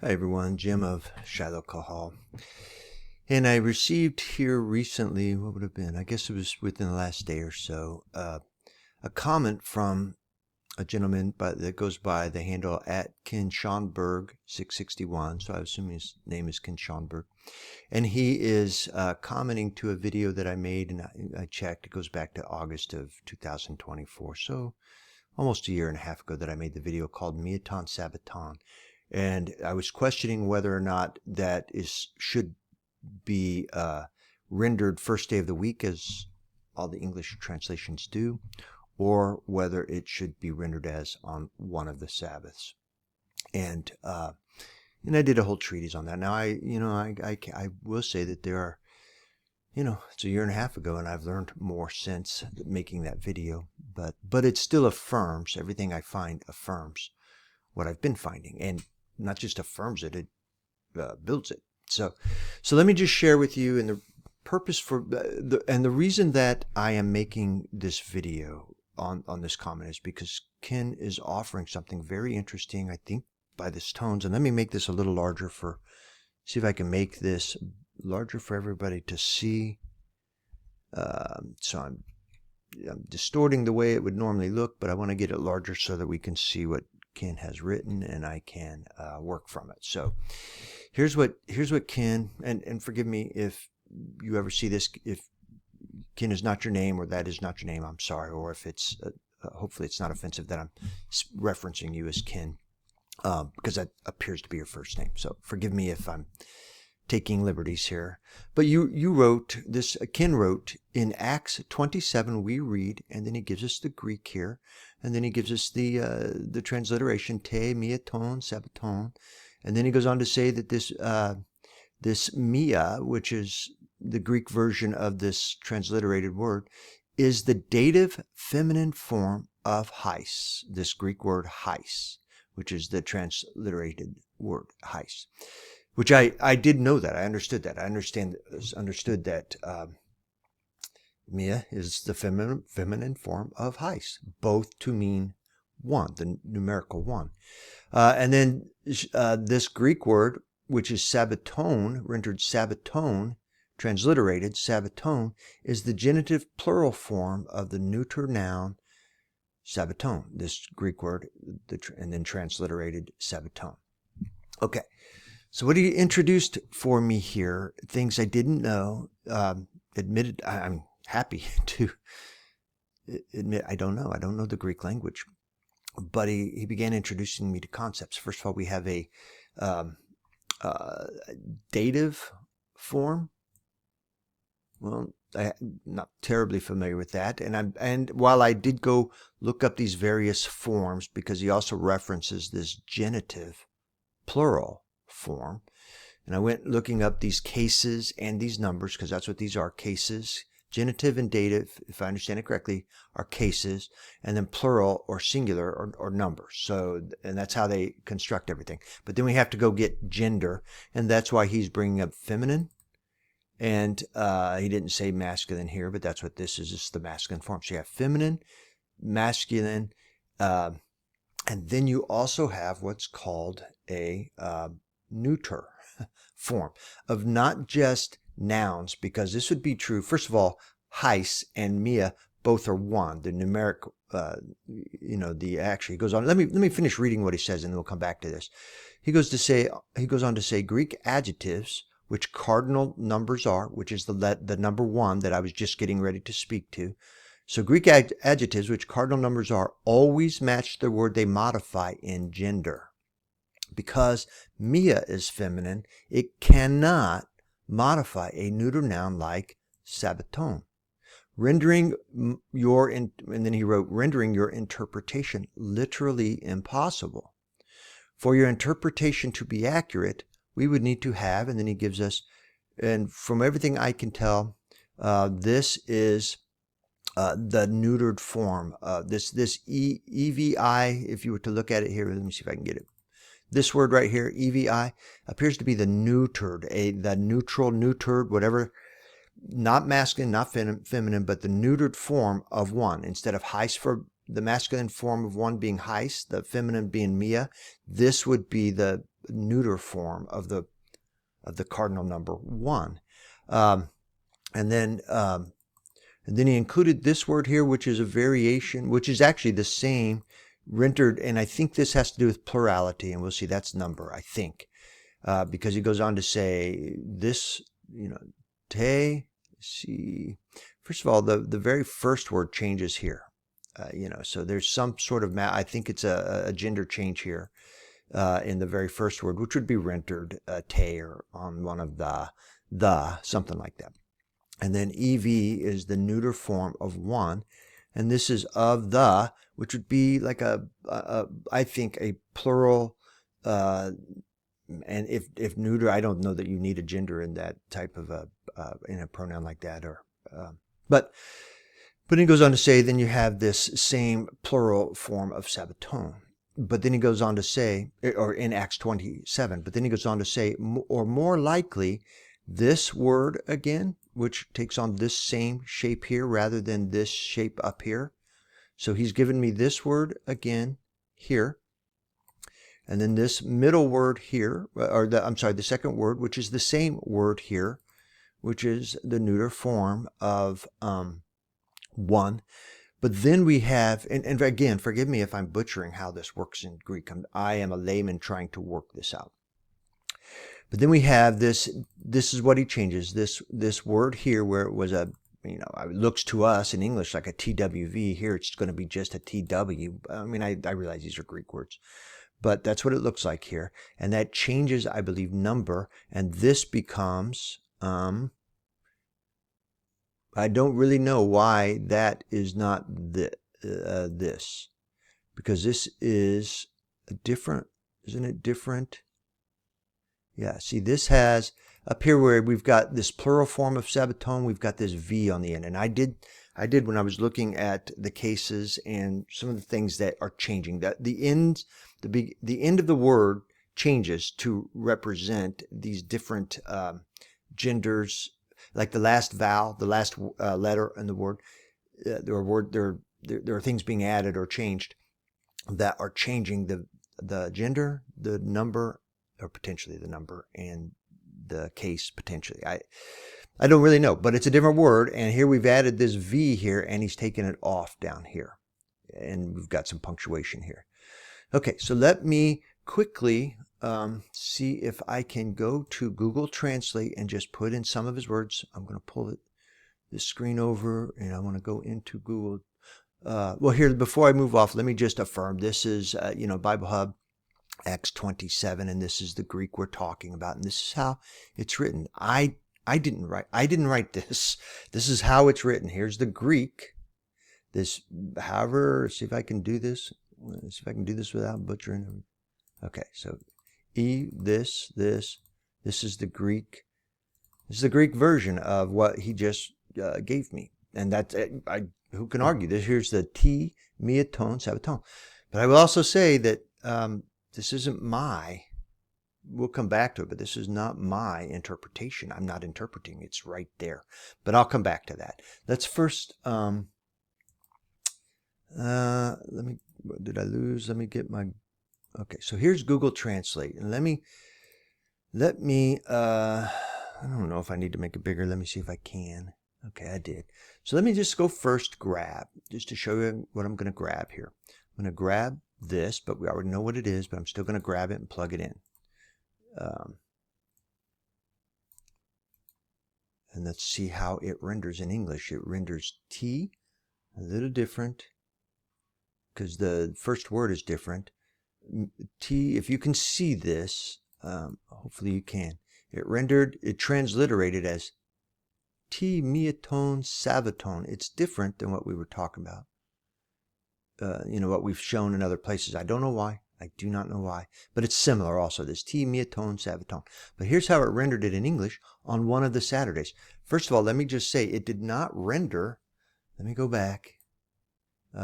Hi everyone, Jim of Shiloh Kahal. And I received here recently, what would it have been? I guess it was within the last day or so, a comment from a gentleman that goes by the handle at Ken Schonberg 661. So I assume his name is Ken Schonberg. And he is commenting to a video that I made, and I checked. It goes back to August of 2024. So almost a year and a half ago that I made the video called Miaton Sabbaton. And I was questioning whether or not that should be rendered first day of the week, as all the English translations do, or whether it should be rendered as on one of the Sabbaths. And I did a whole treatise on that. Now I will say that there are, it's a year and a half ago, and I've learned more since making that video. But it still affirms everything I find affirms what I've been finding, and not just affirms it, it builds it. So let me just share with you, and the purpose for the reason that I am making this video on this comment is because Ken is offering something very interesting, I think, by this tones. And let me make this a little larger see if I can make this larger for everybody to see. So I'm distorting the way it would normally look, but I want to get it larger so that we can see what Ken has written, and I can work from it. So here's what Ken, and forgive me if you ever see this, if Ken is not your name or that is not your name, I'm sorry, or if it's hopefully it's not offensive that I'm referencing you as Ken, because that appears to be your first name. So forgive me if I'm taking liberties here. But you wrote this, Ken wrote in Acts 27, we read, and then he gives us the Greek here, and then he gives us the transliteration, te miaton sabbaton, and then he goes on to say that this mia, which is the Greek version of this transliterated word, is the dative feminine form of heis, this Greek word heis, which is the transliterated word heis. Which I did know that. I understood that. I understood that Mia is the feminine form of heis, both to mean one, the numerical one. And then this Greek word, which is sabbaton, rendered sabbaton, transliterated sabbaton, is the genitive plural form of the neuter noun sabbaton, this Greek word, and then transliterated sabbaton. Okay. So what he introduced for me here, things I didn't know, admitted, I'm happy to admit I don't know the Greek language, but he began introducing me to concepts. First of all, we have a dative form. Well, I'm not terribly familiar with that, and while I did go look up these various forms, because he also references this genitive plural form, and I went looking up these cases and these numbers, because that's what these are, cases. Genitive and dative, if I understand it correctly, are cases, and then plural or singular or numbers. So, and that's how they construct everything. But then we have to go get gender, and that's why he's bringing up feminine. And he didn't say masculine here, but that's what this is. This is the masculine form. So you have feminine, masculine, and then you also have what's called a neuter form of not just nouns, because this would be true. First of all, heis and mia both are one. The numeric, actually, he goes on. Let me finish reading what he says, and then we'll come back to this. He goes on to say Greek adjectives, which cardinal numbers are, which is the number one that I was just getting ready to speak to. So Greek adjectives, which cardinal numbers are, always match the word they modify in gender. Because mia is feminine, it cannot modify a neuter noun like sabbaton. Rendering your interpretation literally impossible. For your interpretation to be accurate, we would need to have, and then he gives us, and from everything I can tell, this is the neutered form. This EVI, if you were to look at it here, let me see if I can get it. This word right here, EVI, appears to be the neutered, the neutral, neutered, whatever, not masculine, not feminine, but the neutered form of one. Instead of heis, for the masculine form of one being heis, the feminine being mia, this would be the neuter form of the cardinal number 1. And then he included this word here, which is a variation, which is actually the same rendered, and I think this has to do with plurality, and we'll see that's number, I think, because he goes on to say this, te, see. First of all, the very first word changes here, so there's some sort of, I think it's a gender change here in the very first word, which would be rendered te, or on one of the, something like that. And then EV is the neuter form of 1, and this is of the, which would be like I think a plural, and if neuter, I don't know that you need a gender in that type of in a pronoun like that, or but he goes on to say, then you have this same plural form of Sabbaton. But then he goes on to say, or in Acts 27, but then he goes on to say, or more likely, this word again, which takes on this same shape here rather than this shape up here. So he's given me this word again here. And then this middle word here, or the second word, which is the same word here, which is the neuter form of 1. But then we have, and again, forgive me if I'm butchering how this works in Greek. I am a layman trying to work this out. But then we have this is what he changes, this word here where it was it looks to us in English like a TWV. Here it's going to be just a TW. I mean, I realize these are Greek words, but that's what it looks like here. And that changes, I believe, number, and this becomes, I don't really know why that is not this, because this is a different, isn't it different? Yeah, see, this has, up here where we've got this plural form of Sabbaton, we've got this V on the end. And I did when I was looking at the cases and some of the things that are changing, that the end of the word changes to represent these different genders, like the last vowel, the last letter in the word. There are things being added or changed that are changing the gender, the number, or potentially the number, and the case potentially. I don't really know, but it's a different word, and here we've added this V here, and he's taken it off down here, and we've got some punctuation here. Okay, so let me quickly see if I can go to Google Translate and just put in some of his words. I'm going to pull this screen over, and I want to go into Google. Well, here, before I move off, let me just affirm this is Bible Hub Acts 27, and this is the Greek we're talking about, and this is how it's written. I didn't write this. This is how it's written. Here's the Greek. However, see if I can do this. Let's see if I can do this without butchering. Okay, so this is the Greek. This is the Greek version of what he just gave me, and that's who can argue this? Here's the T, miaton, sabbaton. But I will also say that this isn't we'll come back to it, but this is not my interpretation. I'm not interpreting. It's right there. But I'll come back to that. Let's first, what did I lose? Let me get my, okay, so here's Google Translate. And let me, I don't know if I need to make it bigger. Let me see if I can. Okay, I did. So let me just go first grab, just to show you what I'm going to grab here. I'm going to grab this, but we already know what it is, but I'm still going to grab it and plug it in. And let's see how it renders in English. It renders T a little different because the first word is different. T, if you can see this, hopefully you can. It transliterated as T, miaton, sabbaton. It's different than what we were talking about. What we've shown in other places. I don't know why. I do not know why. But it's similar also. This T, miaton, sabbaton. But here's how it rendered it in English on one of the Saturdays. First of all, let me just say it did not render. Let me go back. See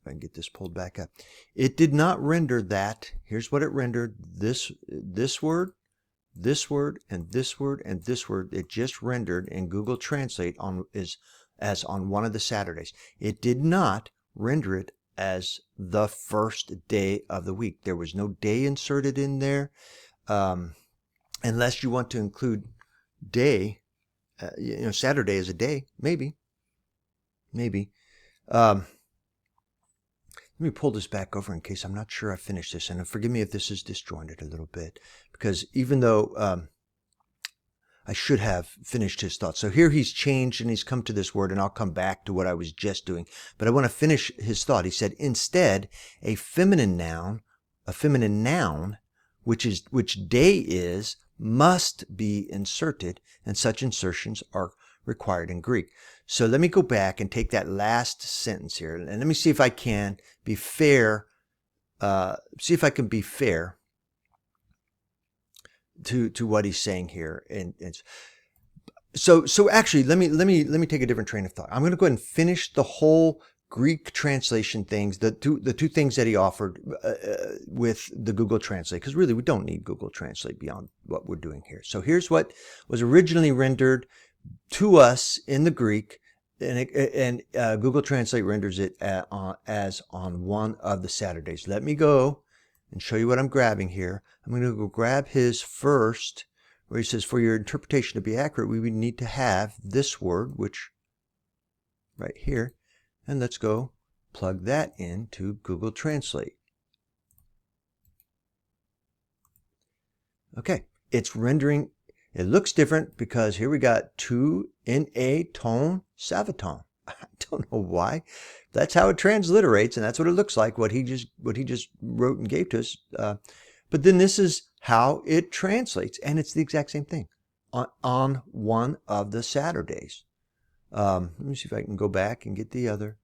if I can get this pulled back up. It did not render that. Here's what it rendered. This word, this word, and this word, and this word. It just rendered in Google Translate as on one of the Saturdays. It did not render it as the first day of the week. There was no day inserted in there, unless you want to include day. Saturday is a day, maybe. Let me pull this back over in case I'm not sure I finished this. And forgive me if this is disjointed a little bit, because even though I should have finished his thoughts. So here he's changed and he's come to this word, and I'll come back to what I was just doing. But I want to finish his thought. He said, instead, a feminine noun, which day is, must be inserted, and such insertions are required in Greek. So let me go back and take that last sentence here, and let me see if I can be fair. To what he's saying here, and so actually, let me take a different train of thought. I'm going to go ahead and finish the whole Greek translation things, the two things that he offered with the Google Translate, because really we don't need Google Translate beyond what we're doing here. So here's what was originally rendered to us in the Greek, and Google Translate renders it as on one of the Saturdays. Let me go and show you what I'm grabbing here. I'm going to go grab his first, where he says, for your interpretation to be accurate, we would need to have this word, which right here, and let's go plug that into Google Translate. Okay, it's rendering, it looks different because here we got to in a tone Sabbaton. I don't know why. That's how it transliterates, and that's what it looks like, what he just wrote and gave to us. But then this is how it translates, and it's the exact same thing on one of the Saturdays. Let me see if I can go back and get the other.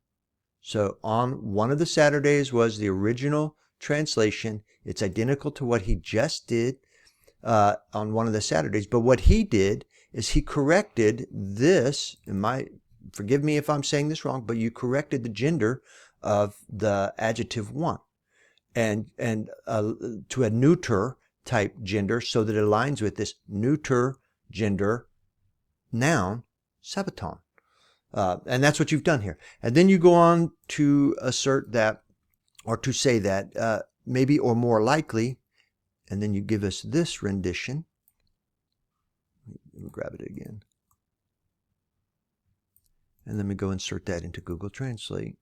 So on one of the Saturdays was the original translation. It's identical to what he just did on one of the Saturdays. But what he did is he corrected this, forgive me if I'm saying this wrong, but you corrected the gender of the adjective one and to a neuter type gender, so that it aligns with this neuter gender noun, Sabbaton. And that's what you've done here. And then you go on to assert that, or to say that, maybe or more likely, and then you give us this rendition. Let me grab it again. And let me go insert that into Google Translate.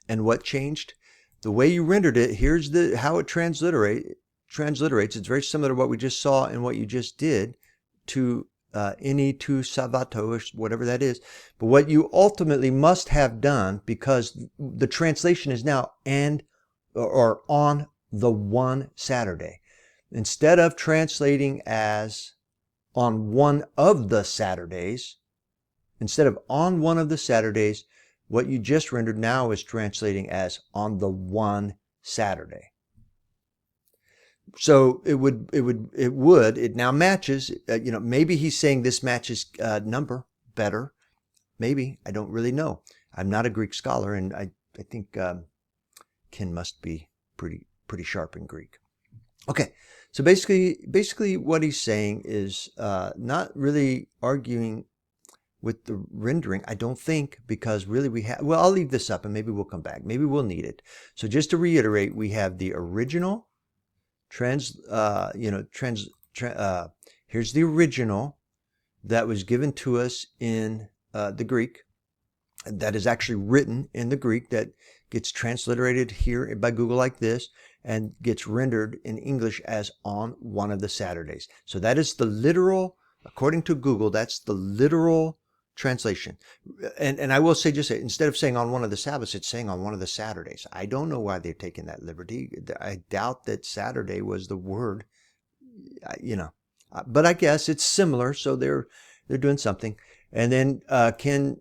And what changed? The way you rendered it, here's how it transliterates. It's very similar to what we just saw and what you just did to any to sabbaths, whatever that is. But what you ultimately must have done, because the translation is now or on the one Saturday, instead of translating as on one of the Saturdays, what you just rendered now is translating as on the one Saturday. So it now matches, maybe he's saying this matches number better. Maybe, I don't really know. I'm not a Greek scholar, and I think Ken must be pretty sharp in Greek. Okay, so basically what he's saying is not really arguing with the rendering, I don't think, because really we have, well, I'll leave this up and maybe we'll come back. Maybe we'll need it. So just to reiterate, we have the original here's the original that was given to us in the Greek, that is actually written in the Greek, that gets transliterated here by Google like this and gets rendered in English as on one of the Saturdays. So that is the literal, according to Google, that's the literal translation. And I will say, instead of saying on one of the Sabbaths, it's saying on one of the Saturdays. I don't know why they're taking that liberty. I doubt that Saturday was the word, but I guess it's similar, so they're doing something. And then Ken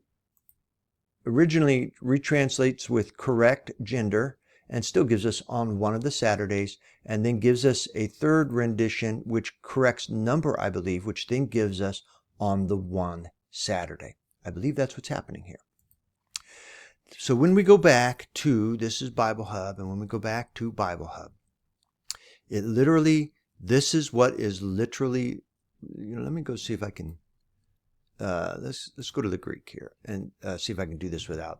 originally retranslates with correct gender and still gives us on one of the Saturdays, and then gives us a third rendition which corrects number, I believe, which then gives us on the one Saturday. I believe that's what's happening here. So when we go back to, this is Bible Hub, and when we go back to Bible Hub, this is what is literally, let me go see if I can let's go to the Greek here and see if I can do this without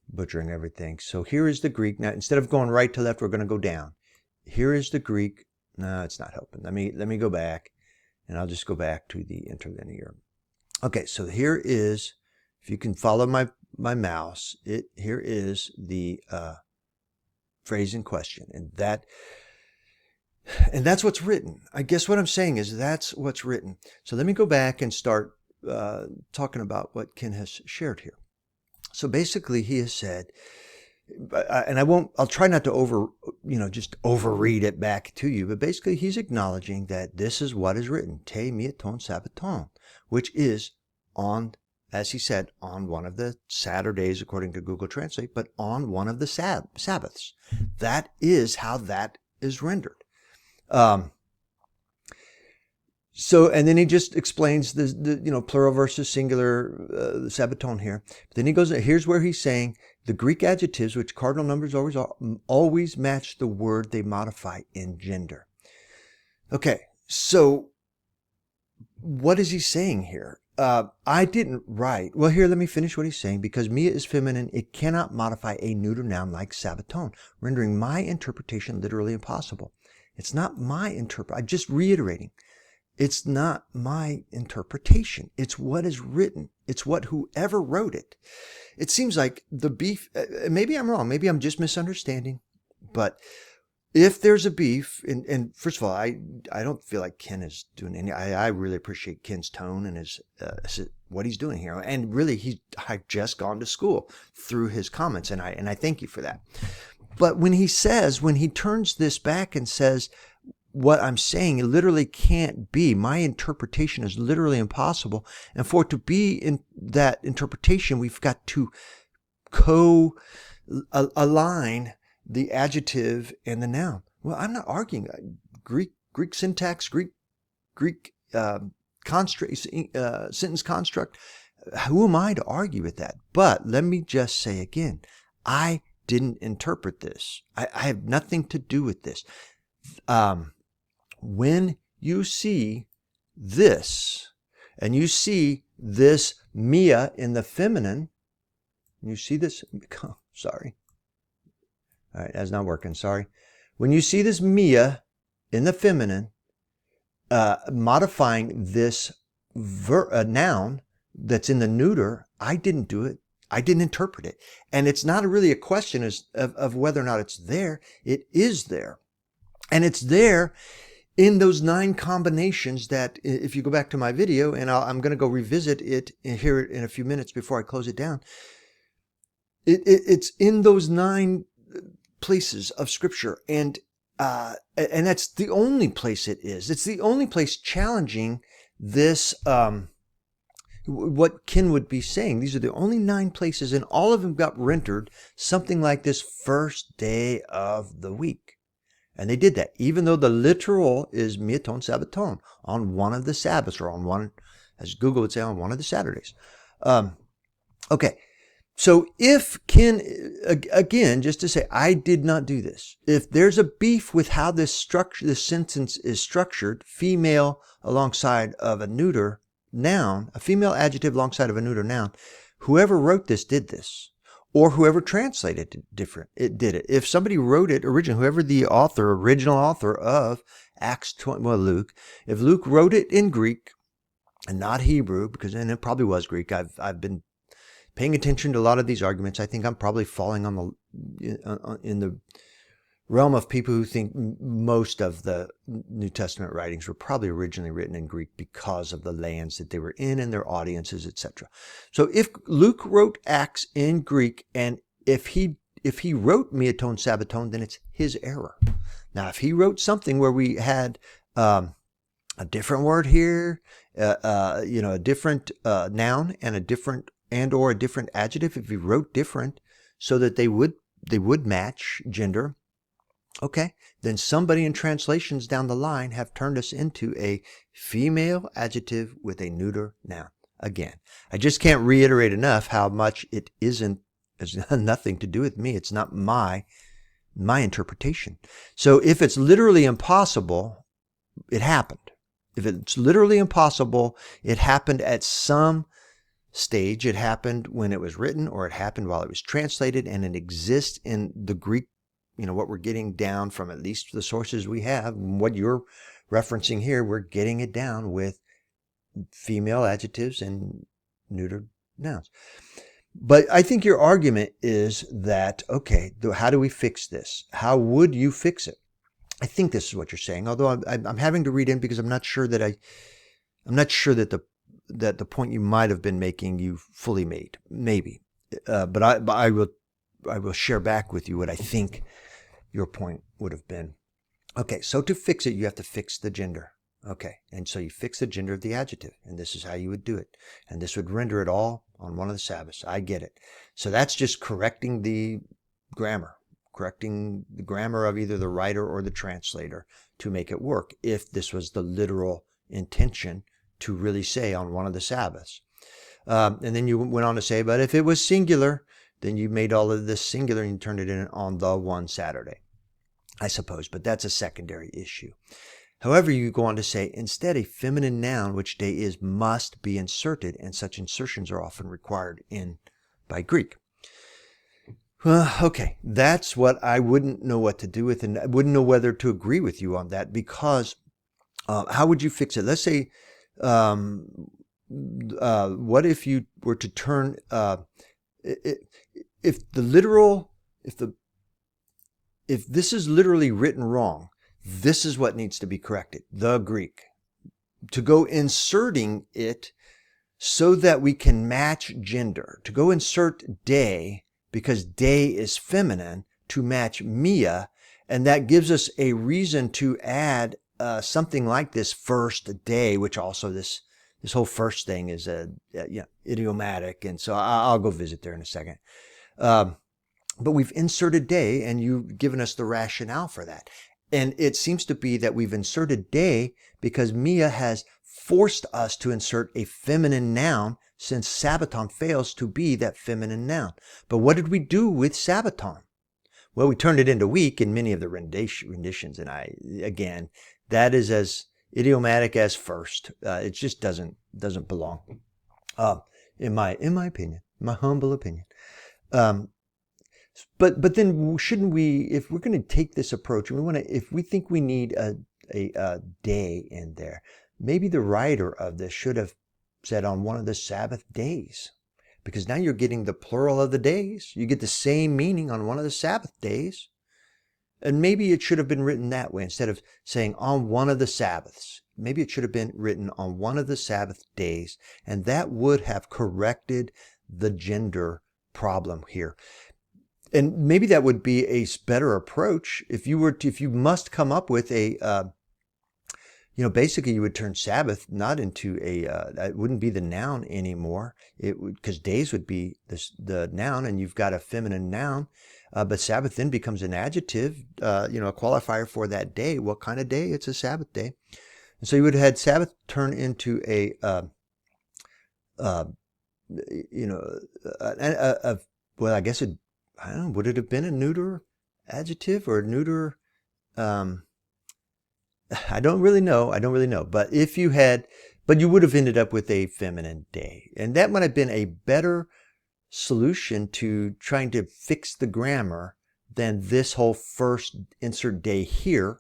butchering everything. So here is the Greek. Now, instead of going right to left, we're going to go down. Here is the Greek. No, it's not helping. Let me go back, and I'll just go back to the interlinear. Okay, so here is, if you can follow my mouse, here is the phrase in question, and that's what's written. I guess what I'm saying is that's what's written. So let me go back and start talking about what Ken has shared here. So basically, he has said, and I'll try not to just overread it back to you, but basically he's acknowledging that this is what is written, te mieton sabbaton, which is on, as he said, on one of the Saturdays, according to Google Translate, but on one of the Sabbaths. That is how that is rendered. So, and then he just explains the plural versus singular, Sabbaton here. But then he goes, here's where he's saying the Greek adjectives, which cardinal numbers always match the word they modify in gender. Okay, so what is he saying here? I didn't write. Well, here, let me finish what he's saying. Because Mia is feminine, it cannot modify a neuter noun like Sabbaton, rendering my interpretation literally impossible. It's not my I'm just reiterating. It's not my interpretation. It's what is written. It's what whoever wrote it. It seems like the beef, maybe I'm wrong. Maybe I'm just misunderstanding. But if there's a beef, and first of all, I don't feel like Ken is doing any, I really appreciate Ken's tone and his, what he's doing here. And really, I've just gone to school through his comments, and I thank you for that. But when he turns this back and says, what I'm saying, it literally can't be. My interpretation is literally impossible. And for it to be in that interpretation, we've got to align the adjective and the noun. Well, I'm not arguing Greek syntax, Greek sentence construct. Who am I to argue with that? But let me just say again, I didn't interpret this. I have nothing to do with this. When you see this, and you see this Mia in the feminine, you see this, sorry. All right, that's not working, sorry. When you see this Mia in the feminine, modifying this noun that's in the neuter, I didn't do it. I didn't interpret it. And it's not really a question of whether or not it's there. It is there. And it's there in those 9 combinations that, if you go back to my video, and I'm going to go revisit it here in a few minutes before I close it down, it's in those 9 places of Scripture, and that's the only place it is. It's the only place challenging this, what Ken would be saying. These are the only 9 places, and all of them got rendered something like this first day of the week. And they did that, even though the literal is mieton sabbaton, on one of the Sabbaths, or on one, as Google would say, on one of the Saturdays. Okay, so if Ken, again, just to say, I did not do this. If there's a beef with how this sentence is structured, female alongside of a neuter noun, a female adjective alongside of a neuter noun, whoever wrote this did this. Or whoever translated it did it. If somebody wrote it originally, whoever the original author of Acts 20, well, Luke, if Luke wrote it in Greek and not Hebrew, and it probably was Greek. I've been paying attention to a lot of these arguments. I think I'm probably falling in the realm of people who think most of the New Testament writings were probably originally written in Greek because of the lands that they were in and their audiences, etc. So if Luke wrote Acts in Greek, and if he wrote mieton sabbaton, then it's his error. Now, if he wrote something where we had a different word here, a different noun and a different or a different adjective, if he wrote different so that they would match gender, okay, then somebody in translations down the line have turned us into a female adjective with a neuter noun. Again, I just can't reiterate enough how much it has nothing to do with me. It's not my interpretation. So if it's literally impossible, it happened. If it's literally impossible, it happened at some stage. It happened when it was written, or it happened while it was translated, and it exists in the Greek, what we're getting down from at least the sources we have. What you're referencing here, we're getting it down with female adjectives and neutered nouns. But I think your argument is that, okay, how do we fix this? How would you fix it? I think this is what you're saying, although I'm having to read in because I'm not sure that the point you might have been making you fully made, maybe. But I will share back with you what I think your point would have been. Okay, so to fix it, you have to fix the gender. Okay, and so you fix the gender of the adjective, and this is how you would do it. And this would render it all on one of the Sabbaths. I get it. So that's just correcting the grammar of either the writer or the translator to make it work, if this was the literal intention to really say on one of the Sabbaths. And then you went on to say, but if it was singular, then you made all of this singular and you turned it in on the one Saturday, I suppose, but that's a secondary issue. However, you go on to say, instead, a feminine noun, which day is, must be inserted, and such insertions are often required by Greek. Okay, that's what I wouldn't know what to do with, and I wouldn't know whether to agree with you on that, because how would you fix it? Let's say, what if you were to turn, if this is literally written wrong, this is what needs to be corrected, the Greek. To go inserting it so that we can match gender. To go insert day, because day is feminine, to match Mia, and that gives us a reason to add something like this first day, which also this whole first thing is idiomatic, and so I'll go visit there in a second. But we've inserted day, and you've given us the rationale for that. And it seems to be that we've inserted day because Mia has forced us to insert a feminine noun, since Sabbaton fails to be that feminine noun. But what did we do with Sabbaton? Well, we turned it into week in many of the renditions, and again, that is as idiomatic as first. It just doesn't belong, in my opinion, my humble opinion. But then shouldn't we, if we're going to take this approach, if we think we need a day in there, maybe the writer of this should have said on one of the Sabbath days, because now you're getting the plural of the days. You get the same meaning on one of the Sabbath days. And maybe it should have been written that way instead of saying on one of the Sabbaths. Maybe it should have been written on one of the Sabbath days, and that would have corrected the gender problem here. And maybe that would be a better approach if you must come up with a, basically you would turn Sabbath not into it wouldn't be the noun anymore. Because days would be the noun, and you've got a feminine noun, but Sabbath then becomes an adjective, a qualifier for that day. What kind of day? It's a Sabbath day. And so you would have had Sabbath turn into well, I guess I don't know, would it have been a neuter adjective or a neuter? I don't really know. But but you would have ended up with a feminine day. And that might have been a better solution to trying to fix the grammar than this whole first insert day here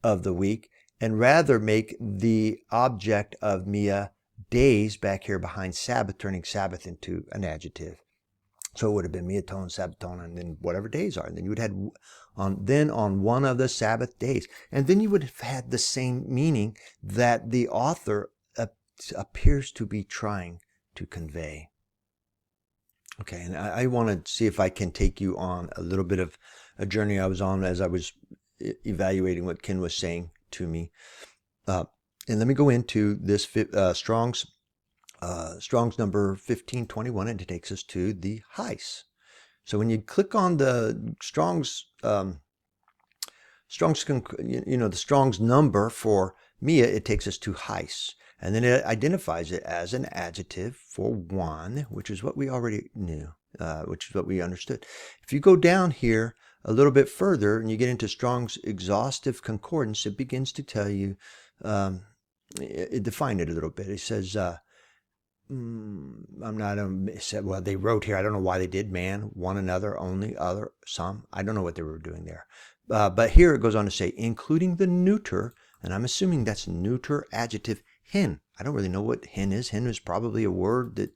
of the week, and rather make the object of Mia days back here behind Sabbath, turning Sabbath into an adjective. So it would have been miaton, Sabbaton, and then whatever days are. And then you would have on one of the Sabbath days. And then you would have had the same meaning that the author appears to be trying to convey. Okay, and I want to see if I can take you on a little bit of a journey I was on as I was evaluating what Ken was saying to me. And let me go into this Strong's number 1521, and it takes us to the Heis. So when you click on the Strong's the Strong's number for Mia, it takes us to Heis. And then it identifies it as an adjective for one, which is what we already knew, which is what we understood. If you go down here a little bit further and you get into Strong's exhaustive concordance, it begins to tell you define it a little bit. It says, I'm not, said, well, they wrote here, I don't know why they did, man, one another, only, other, some. I don't know what they were doing there. But here it goes on to say, including the neuter, and I'm assuming that's neuter adjective, hen. I don't really know what hen is. Hen is probably a word that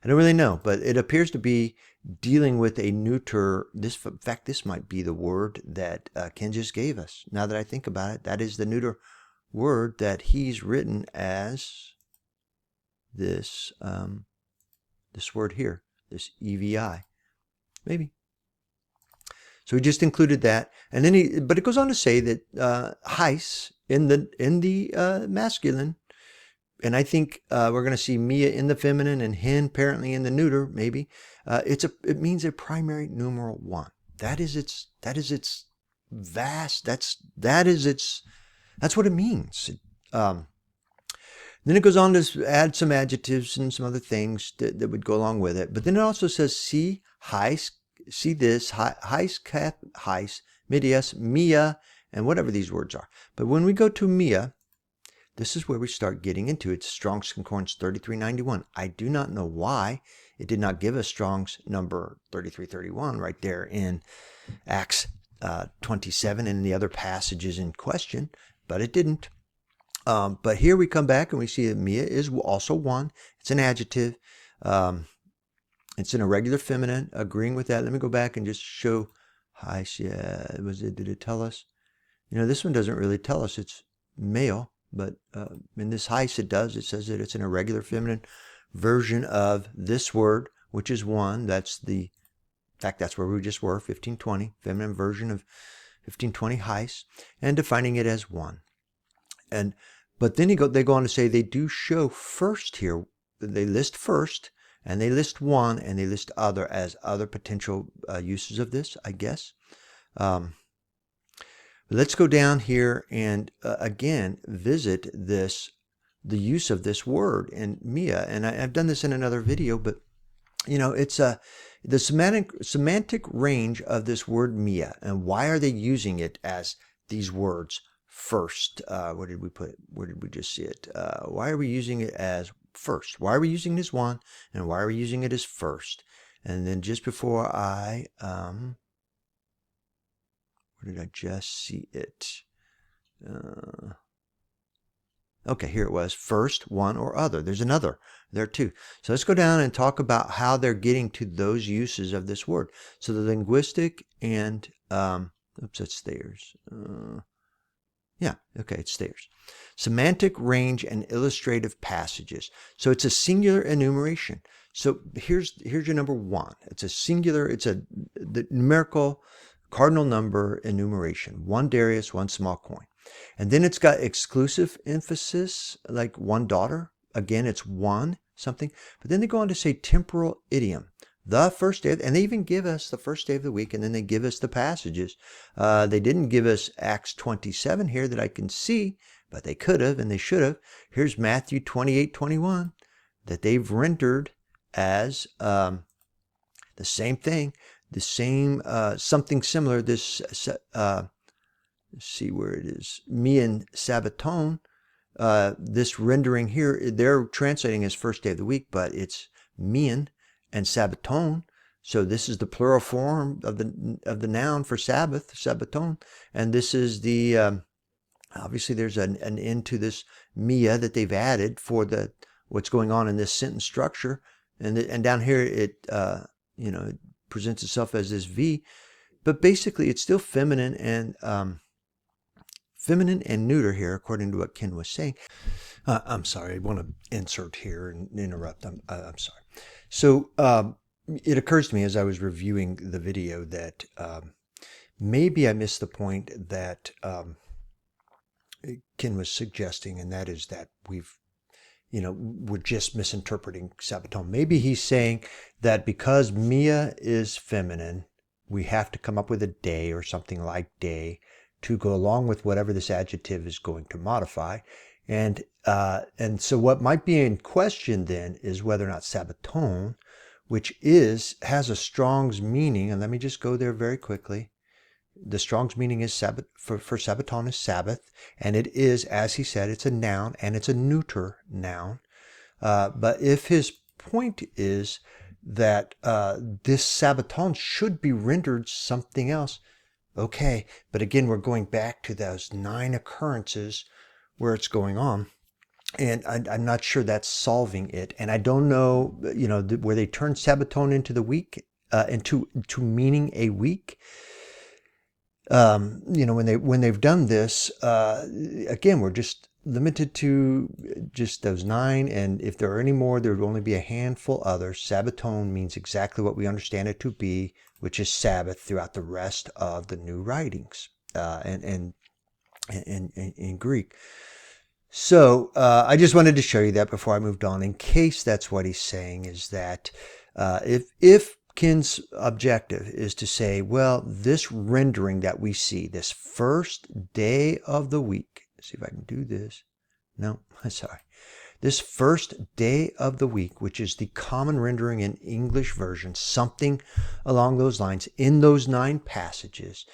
I don't really know, but it appears to be dealing with a neuter. In fact, this might be the word that Ken just gave us. Now that I think about it, that is the neuter word that he's written as this this word here, this EVI, maybe. So he just included that, and then but it goes on to say that heis in the masculine. And I think we're going to see Mia in the feminine and hen apparently in the neuter. Maybe it means a primary numeral one. That is its vast. That's what it means. Then it goes on to add some adjectives and some other things that would go along with it. But then it also says see heis, see this heis cap heis midias Mia and whatever these words are. But when we go to Mia, this is where we start getting into it. Strong's Concordance 3391. I do not know why it did not give us Strong's number 3331 right there in Acts 27 and the other passages in question, but it didn't. But here we come back and we see that Mia is also one. It's an adjective. It's an irregular feminine. Agreeing with that. Let me go back and just show. Yeah, did it tell us? This one doesn't really tell us it's male. But in this heis it does. It says that it's an irregular feminine version of this word, which is one. That's in fact, that's where we just were, 1520, feminine version of 1520 heis, and defining it as one. But then they go on to say they do show first here. They list first, and they list one, and they list other as other potential uses of this, I guess. Let's go down here and again visit the use of this word in Mia. And I've done this in another video, but it's the semantic range of this word Mia, and why are they using it as these words first? Where did we put it? Where did we just see it? Why are we using it as first? Why are we using it as one, and why are we using it as first? And then just before where did I just see it? Okay, here it was. First, one, or other. There's another there too. So let's go down and talk about how they're getting to those uses of this word. So the linguistic and, oops, that's Thayer's. Yeah, okay, it's Thayer's. Semantic range and illustrative passages. So it's a singular enumeration. So here's your number one. It's a singular, the numerical cardinal number enumeration, one Darius, one small coin. And then it's got exclusive emphasis, like one daughter. Again, it's one something. But then they go on to say temporal idiom, the first day, and they even give us the first day of the week, and then they give us the passages. They didn't give us Acts 27 here that I can see, but they could have, and they should have. Here's Matthew 28:21 that they've rendered as the same thing. The same, something similar, this, let's see where it is, me and Sabbaton, this rendering here, they're translating as first day of the week, but it's mean and Sabbaton. So this is the plural form of the noun for Sabbath, Sabbaton. And this is the, obviously there's an end to this Mia that they've added for what's going on in this sentence structure. And down here it, it presents itself as this V, but basically it's still feminine and neuter here, according to what Ken was saying. I'm sorry, I want to insert here and interrupt. I'm sorry. So it occurs to me as I was reviewing the video that maybe I missed the point that Ken was suggesting, and that is that we're just misinterpreting Sabbaton. Maybe he's saying that because Mia is feminine, we have to come up with a day or something like day to go along with whatever this adjective is going to modify. And so what might be in question then is whether or not Sabbaton, which has a Strong's meaning, and let me just go there very quickly. The Strong's meaning is Sabbath for Sabbaton is Sabbath, and it is, as he said, it's a noun and it's a neuter noun. But if his point is that this Sabbaton should be rendered something else, okay. But again, we're going back to those 9 occurrences where it's going on. And I'm not sure that's solving it. And I don't know, where they turn Sabbaton into the week, into meaning a week. When they've done this, again, we're just limited to just those 9. And if there are any more, there would only be a handful others. Sabbaton means exactly what we understand it to be, which is Sabbath throughout the rest of the new writings, and in Greek. So I just wanted to show you that before I moved on, in case that's what he's saying, is that if Ken's objective is to say, well, this rendering that we see, this first day of the week, let's see if I can do this. No, sorry. This first day of the week, which is the common rendering in English version, something along those lines in those 9 passages.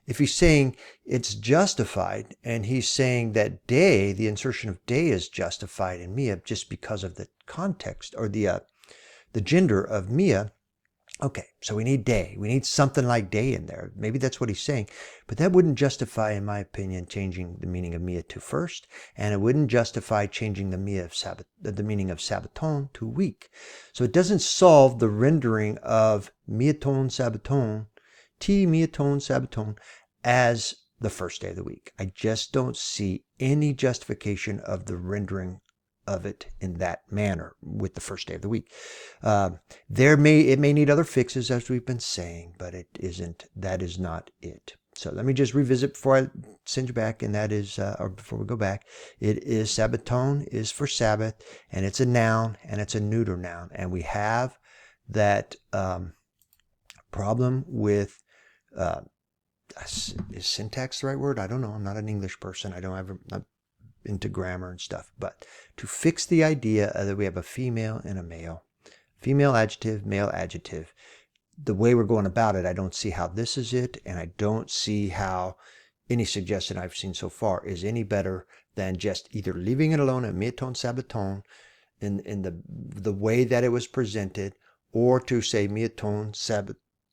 If he's saying it's justified, and he's saying that day, the insertion of day is justified in Mia just because of the context or the gender of Mia, okay, so we need day. We need something like day in there. Maybe that's what he's saying. But that wouldn't justify, in my opinion, changing the meaning of Mia to first, and it wouldn't justify changing the meaning of Sabbaton to week. So it doesn't solve the rendering of Miaton Sabbaton, Miaton Sabbaton, as the first day of the week. I just don't see any justification of the rendering of it in that manner with the first day of the week. It may need other fixes, as we've been saying, but that is not it. So let me just revisit before I send you back, and that is, or before we go back, it is Sabbaton is for Sabbath, and it's a noun and it's a neuter noun, and we have that problem with is syntax the right word? I don't know. I'm not an English person. I'm not into grammar and stuff. But to fix the idea that we have a female and a male, female adjective, male adjective, the way we're going about it, I don't see how this is it, and I don't see how any suggestion I've seen so far is any better than just either leaving it alone at Miaton Sabbaton in the way that it was presented, or to say Miaton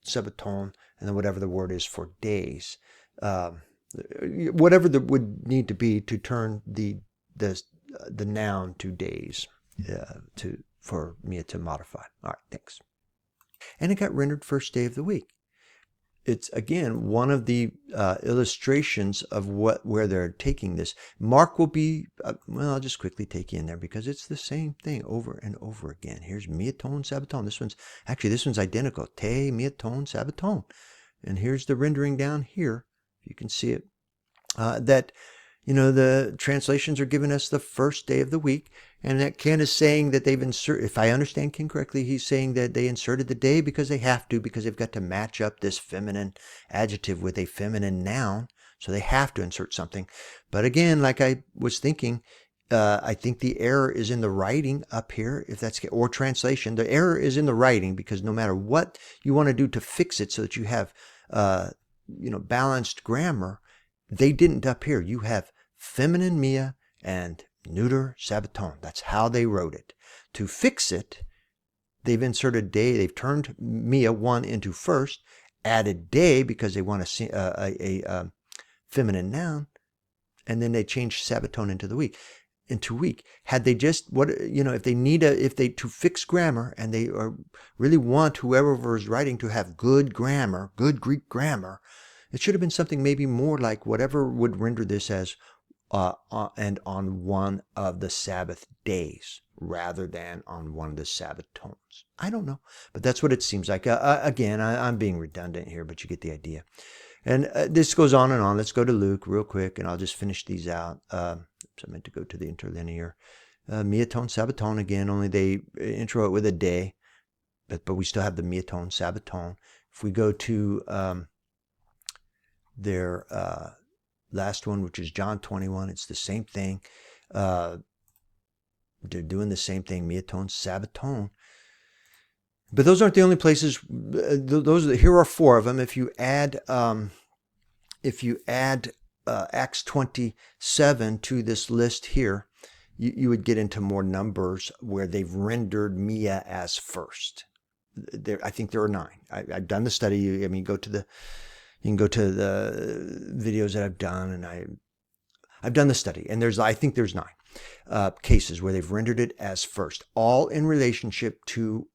Sabbaton, and then whatever the word is for days, whatever that would need to be to turn the noun to days, for Mia to modify. All right, thanks. And it got rendered first day of the week. It's, again, one of the illustrations of where they're taking this. Mark will be, I'll just quickly take you in there because it's the same thing over and over again. Here's Miaton Sabbaton. This one's identical. Te Miaton Sabbaton. And here's the rendering down here. You can see it. That, the translations are giving us the first day of the week. And that Ken is saying that they've inserted, if I understand Ken correctly, he's saying that they inserted the day because they have to, because they've got to match up this feminine adjective with a feminine noun. So they have to insert something. But again, like I was thinking, I think the error is in the writing up here, or translation. The error is in the writing, because no matter what you want to do to fix it so that you have, balanced grammar, they didn't up here. You have feminine Mia and neuter Sabbaton. That's how they wrote it. To fix it, they've inserted day. They've turned Mia 1 into first, added day because they want to see a feminine noun, and then they changed Sabbaton into week. Had they just, if they to fix grammar, and they really want whoever is writing to have good grammar, good Greek grammar, it should have been something maybe more like whatever would render this as and on one of the Sabbath days, rather than on one of the Sabbatons. I don't know, but that's what it seems like. Again, I'm being redundant here, but you get the idea. And this goes on and on. Let's go to Luke real quick, and I'll just finish these out. So I meant to go to the interlinear. Miaton Sabbaton again, only they intro it with a day, but we still have the Miaton Sabbaton. If we go to their last one, which is John 21, it's the same thing. They're doing the same thing, Miaton Sabbaton. But those aren't the only places. Here are 4 of them. If you add if you add Acts 27 to this list here, you would get into more numbers where they've rendered Mia as first. I think there are 9. I've done the study. I mean, you can go to the videos that I've done, and I've done the study, and I think there's 9 cases where they've rendered it as first, all in relationship to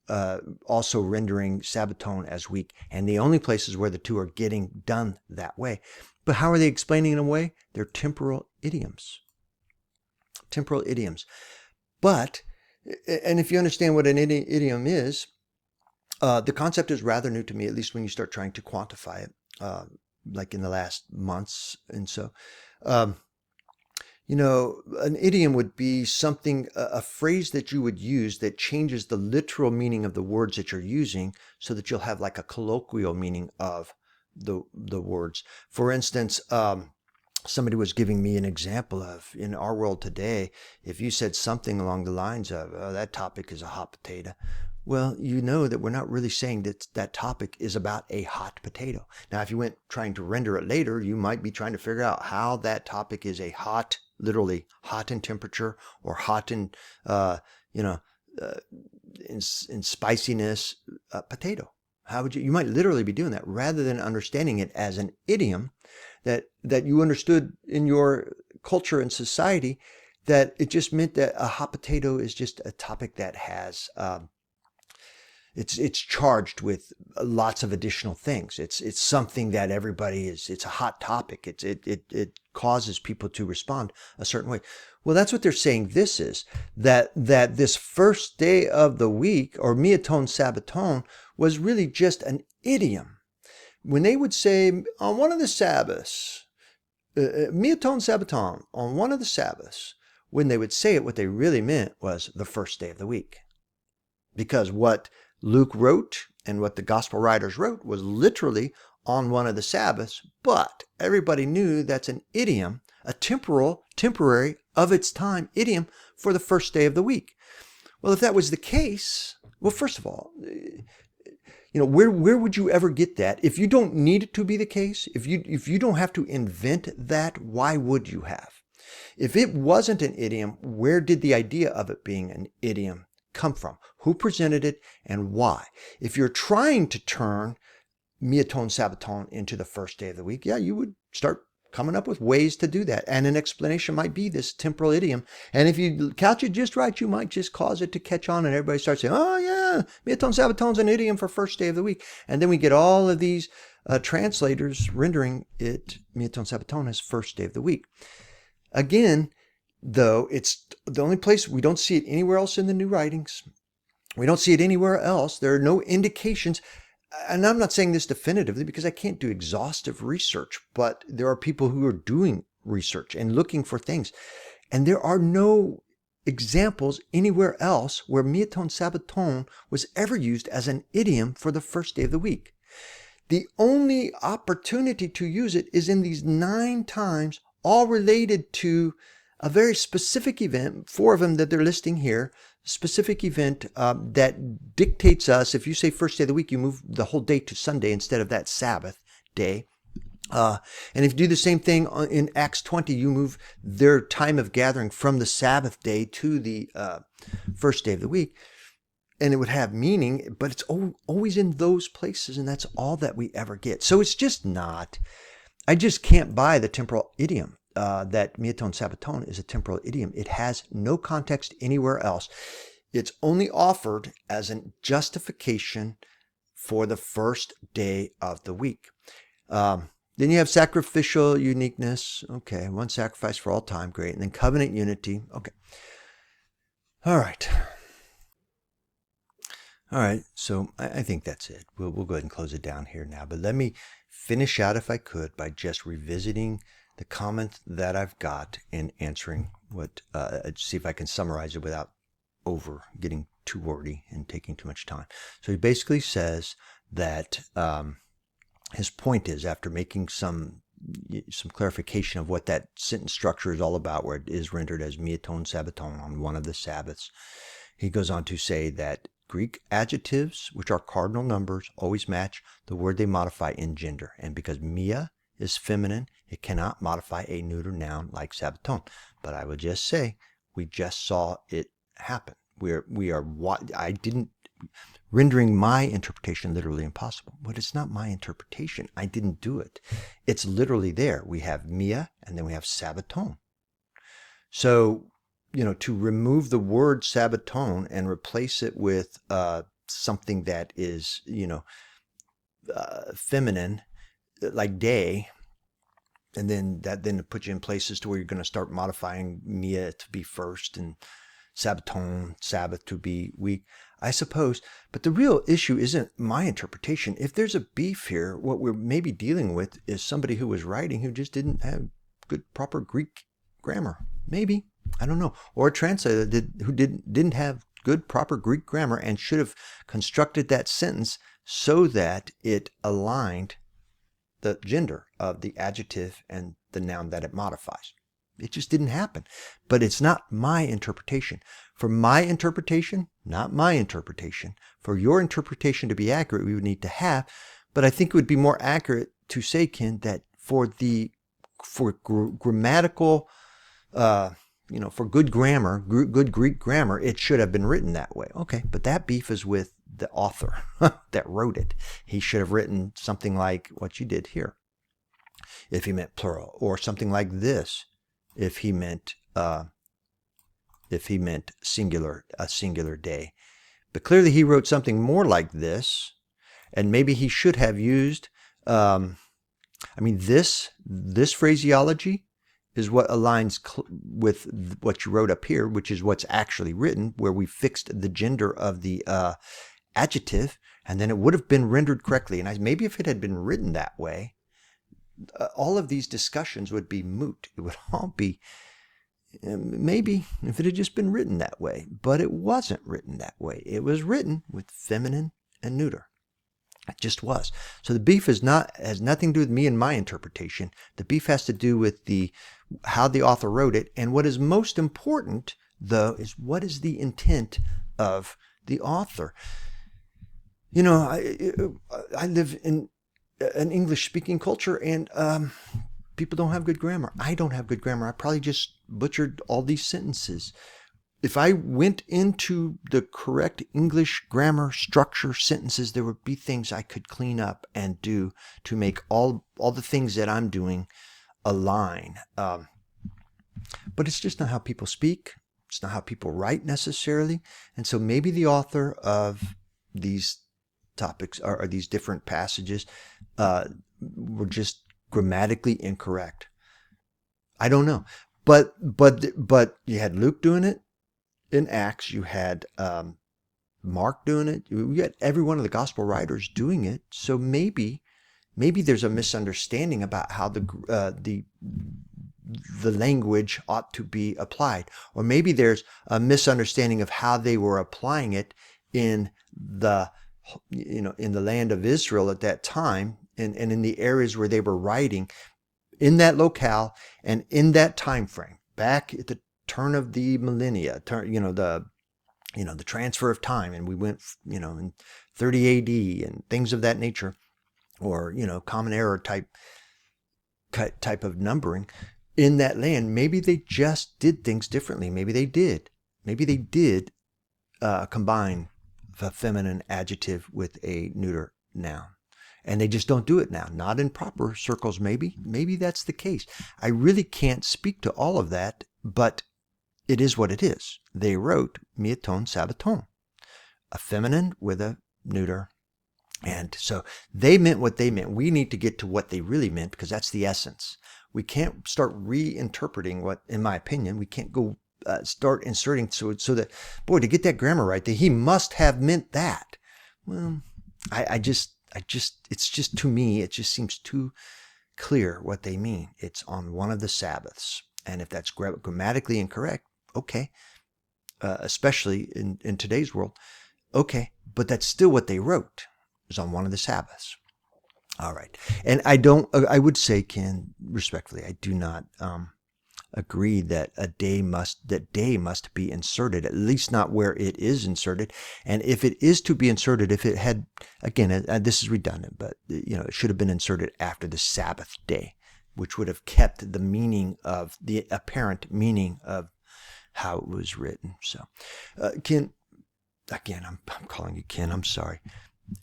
also rendering Sabbaton as week, and the only places where the two are getting done that way. But how are they explaining it away? They're temporal idioms. Temporal idioms. But, and if you understand what an idiom is, the concept is rather new to me, at least when you start trying to quantify it, like in the last months. And so, an idiom would be something, a phrase that you would use that changes the literal meaning of the words that you're using so that you'll have like a colloquial meaning of the words. For instance, somebody was giving me an example of, in our world today, if you said something along the lines of, oh, that topic is a hot potato. Well, you know that we're not really saying that that topic is about a hot potato. Now, if you went trying to render it later, you might be trying to figure out how that topic is a hot, literally hot in temperature or hot in, in spiciness potato. How would you might literally be doing that rather than understanding it as an idiom that you understood in your culture and society, that it just meant that a hot potato is just a topic that has, it's charged with lots of additional things. It's something that it's a hot topic. It causes people to respond a certain way. Well, that's what they're saying. This is that this first day of the week, or Miaton Sabbaton, was really just an idiom. When they would say on one of the Sabbaths, Miaton Sabbaton, on one of the Sabbaths, when they would say it, what they really meant was the first day of the week. Because what Luke wrote and what the gospel writers wrote was literally on one of the Sabbaths, but everybody knew that's an idiom, a temporary, of its time idiom for the first day of the week. Well, if that was the case, well, first of all, where would you ever get that? If you don't need it to be the case, if you don't have to invent that, why would you have? If it wasn't an idiom, where did the idea of it being an idiom come from? Who presented it and why? If you're trying to turn Miaton Sabbaton into the first day of the week, yeah, you would start coming up with ways to do that. And an explanation might be this temporal idiom. And if you couch it just right, you might just cause it to catch on and everybody starts saying, oh yeah, Miaton Sabbaton's an idiom for first day of the week. And then we get all of these translators rendering it Miaton Sabbaton as first day of the week. Again, though, it's the only place we don't see it anywhere else in the new writings. We don't see it anywhere else. There are no indications. And I'm not saying this definitively because I can't do exhaustive research, but there are people who are doing research and looking for things. And there are no examples anywhere else where Miaton Sabbaton was ever used as an idiom for the first day of the week. The only opportunity to use it is in these 9 times, all related to a very specific event, 4 of them that they're listing here, specific event that dictates us. If you say first day of the week, you move the whole day to Sunday instead of that Sabbath day. And if you do the same thing in Acts 20, you move their time of gathering from the Sabbath day to the first day of the week. And it would have meaning, but it's always in those places, and that's all that we ever get. So it's just not, I just can't buy the temporal idiom. That Miaton Sabbaton is a temporal idiom. It has no context anywhere else. It's only offered as a justification for the first day of the week. Then you have sacrificial uniqueness. Okay, one sacrifice for all time. Great. And then covenant unity. Okay. All right. All right. So I think that's it. We'll go ahead and close it down here now. But let me finish out, if I could, by just revisiting the comment that I've got in answering see if I can summarize it without getting too wordy and taking too much time. So he basically says that his point is, after making some clarification of what that sentence structure is all about, where it is rendered as Miaton Sabbaton on one of the Sabbaths, he goes on to say that Greek adjectives, which are cardinal numbers, always match the word they modify in gender. And because Mia is feminine. It cannot modify a neuter noun like Sabbaton. But I would just say, we just saw it happen. Rendering my interpretation literally impossible. But it's not my interpretation. I didn't do it. It's literally there. We have Mia, and then we have Sabbaton. So, to remove the word Sabbaton and replace it with something that is, feminine, like day, and then put you in places to where you're going to start modifying Mia to be first and Sabbaton, Sabbath to be week, I suppose. But the real issue isn't my interpretation. If there's a beef here, what we're maybe dealing with is somebody who was writing who just didn't have good, proper Greek grammar. Maybe. I don't know. Or a translator who didn't have good, proper Greek grammar and should have constructed that sentence so that it aligned the gender of the adjective and the noun that it modifies. It just didn't happen. But it's not my interpretation. For my interpretation, not my interpretation, for your interpretation to be accurate, we would need to have, but I think it would be more accurate to say, Ken, that for grammatical, for good grammar, good Greek grammar, it should have been written that way. Okay, but that beef is with the author that wrote it. He should have written something like what you did here, if he meant plural, or something like this, if he meant singular, a singular day. But clearly he wrote something more like this, and maybe he should have used, this phraseology is what aligns with what you wrote up here, which is what's actually written, where we fixed the gender of the adjective, and then it would have been rendered correctly. And maybe if it had been written that way, all of these discussions would be moot. It would all be, maybe if it had just been written that way, but it wasn't written that way. It was written with feminine and neuter. It just was. So the beef has nothing to do with me and my interpretation. The beef has to do with how the author wrote it. And what is most important, though, is what is the intent of the author. I live in an English-speaking culture, and people don't have good grammar. I don't have good grammar. I probably just butchered all these sentences. If I went into the correct English grammar structure sentences, there would be things I could clean up and do to make all the things that I'm doing align. But it's just not how people speak. It's not how people write necessarily. And so maybe the author of these topics or these different passages were just grammatically incorrect. I don't know. But you had Luke doing it in Acts. You had Mark doing it. You had every one of the gospel writers doing it. So maybe there's a misunderstanding about how the language ought to be applied, or maybe there's a misunderstanding of how they were applying it in the land of Israel at that time, and in the areas where they were writing in that locale and in that time frame, back at the turn of the millennia, the transfer of time, and we went, in 30 AD and things of that nature, or common era type of numbering in that land. Maybe they just did things differently. Maybe they did combine a feminine adjective with a neuter noun. And they just don't do it now. Not in proper circles, maybe. Maybe that's the case. I really can't speak to all of that, but it is what it is. They wrote miaton sabbaton, a feminine with a neuter. And so they meant what they meant. We need to get to what they really meant, because that's the essence. We can't start reinterpreting what, in my opinion, we can't go start inserting so that, boy, to get that grammar right, that he must have meant that. Well, it's just, to me, it just seems too clear what they mean. It's on one of the Sabbaths. And if that's grammatically incorrect, okay, especially in today's world, okay, but that's still what they wrote, is on one of the Sabbaths. All right. And I would say, Ken, respectfully, I do not agree that day must be inserted, at least not where it is inserted. And if it is to be inserted, if it had, again, this is redundant, but it should have been inserted after the Sabbath day, which would have kept the apparent meaning of how it was written. So, Ken, again, I'm calling you Ken. I'm sorry.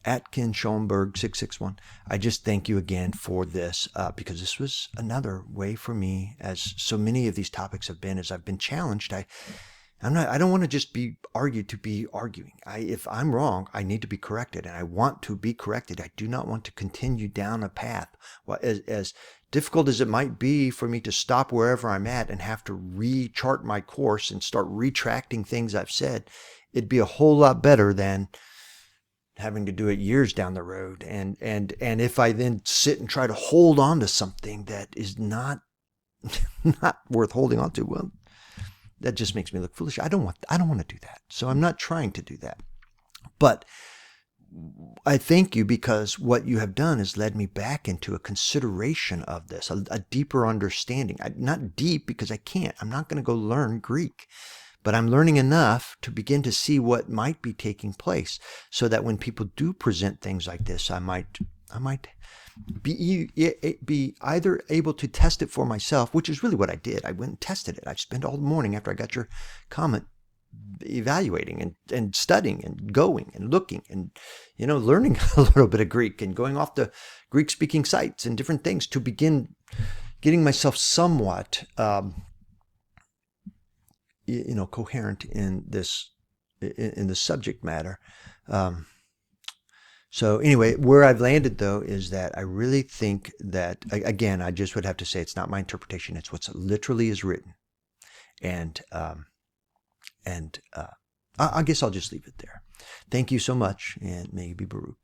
At Ken Schoenberg 661. I just thank you again for this, because this was another way for me, as so many of these topics have been, as I've been challenged. I don't want to just be argued to be arguing. If I'm wrong, I need to be corrected, and I want to be corrected. I do not want to continue down a path. Well, as difficult as it might be for me to stop wherever I'm at and have to rechart my course and start retracting things I've said, it'd be a whole lot better than having to do it years down the road. And if I then sit and try to hold on to something that is not worth holding on to, well, that just makes me look foolish. I don't want to do that. So I'm not trying to do that. But I thank you, because what you have done is led me back into a consideration of this, a deeper understanding. Not deep, because I can't. I'm not going to go learn Greek. But I'm learning enough to begin to see what might be taking place, so that when people do present things like this, I might be either able to test it for myself, which is really what I did. I went and tested it. I spent all the morning after I got your comment evaluating and studying and going and looking and learning a little bit of Greek and going off to Greek speaking sites and different things to begin getting myself somewhat coherent in this, in the subject matter. So anyway, where I've landed, though, is that I really think that, again, I just would have to say it's not my interpretation. It's what's literally is written. And I guess I'll just leave it there. Thank you so much, and may you be Baruch.